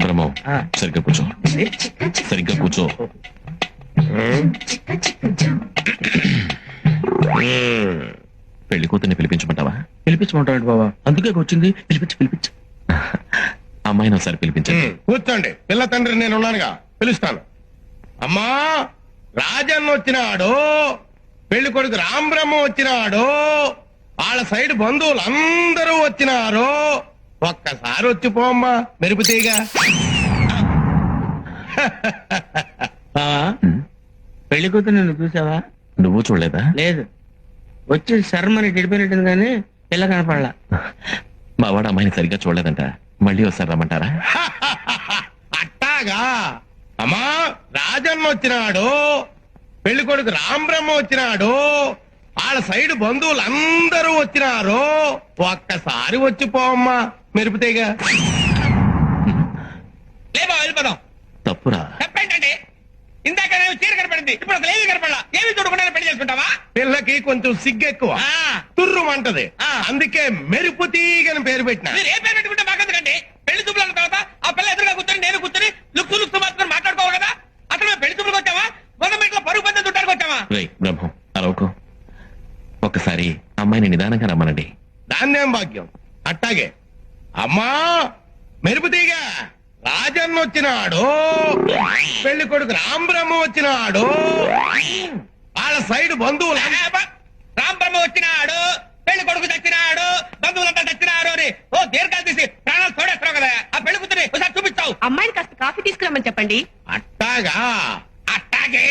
బ్రహ్మం సరిగ్గా కూర్చో, సరిగ్గా కూర్చో. పెళ్లి కూతుర్ని పిలిపించమంటావా? పిలిపించమంటాడు బాబా, అందుకే వచ్చింది. పిలిపించు. అమ్మాయిని ఒకసారి పిలిపించండి. కూర్చోండి, పిల్ల తండ్రి నేను ఉన్నానుగా, పిలుస్తాను. అమ్మా, రాజన్న వచ్చినాడు, పెళ్లి కొడుకు రాంబ్రహ్మ వచ్చినాడు, వాళ్ళ సైడ్ బంధువులు అందరూ వచ్చినారు. ఒక్కసారి వచ్చిపోమ్మా మెరుపుతీగా. బావా, పెళ్లి కూతురు నిన్ను చూసావా? నువ్వు చూడలేదా? లేదు, వచ్చి శర్మని గడిపోయినట్టుంది కానీ పిల్ల కనపడలా. మా వాడు అమ్మాయిని సరిగ్గా చూడలేదంట, మళ్ళీ ఒకసారి రమ్మంటారా? అట్టాగా. అమ్మా, రాజన్న వచ్చినాడు, పెళ్లి కొడుకు రాంబ్రహ్మ వచ్చినాడు, వాళ్ళ సైడ్ బంధువులు అందరూ వచ్చినారు. ఒక్కసారి వచ్చిపోమ్మా మెరుపుతీగా. లేబా వెళ్ళిపోదాం. తప్పురా. తప్పేంటండి? ఇందాక నేను చీర కనపడింది, ఇప్పుడు అసలు ఏమీ కనపడలా. ఏమీ చూడకుండా పెళ్లి చేసుకుంటావా? పిల్లకి కొంచెం సిగ్గెక్కువ, తుర్రుమంటది, అందుకే మెరుపు తీగని పేరు పెట్టిన. మీరు ఏ పేరు పెట్టుకుంటే మాకెందుకండి? పెళ్లి చూపులు అన్న తర్వాత ఆ పిల్ల ఎదురుగా కూర్చొని నేను కూర్చొని లుక్స్ మాత్రం మాట్లాడుకోవాలి కదా. అసలు మేము పెళ్లి చూపులకు వచ్చావా, గవర్నమెంట్ పరుగు పద్ధతి చుట్టానికి వచ్చావా? రేయ్ బ్రహ్మం, అరవకు. ఒక్కసారి అమ్మాయిని నిదానంగా రమ్మనండి. దాన్నేం భాగ్యం. అట్టాగే. అమ్మా, మెరుపు తీగ, రాజన్న వచ్చినాడు, పెళ్లి కొడుకు రాంబ్రహ్మ వచ్చినాడు, వాళ్ళ సైడ్ బంధువులు రాంబ్రహ్మ వచ్చినాడు, పెళ్లి కొడుకు చచ్చినాడు, బంధువులంతా చచ్చినారు అని ఓ దీర్ఘాలు తీసి ప్రాణాలు తోడేస్తావు కదా. ఆ పెళ్లి కూతురి ఒకసారి చూపిస్తావు. అమ్మాయిని కాస్త కాఫీ తీసుకురమ్మని చెప్పండి. అట్టాగా. అట్టాగే.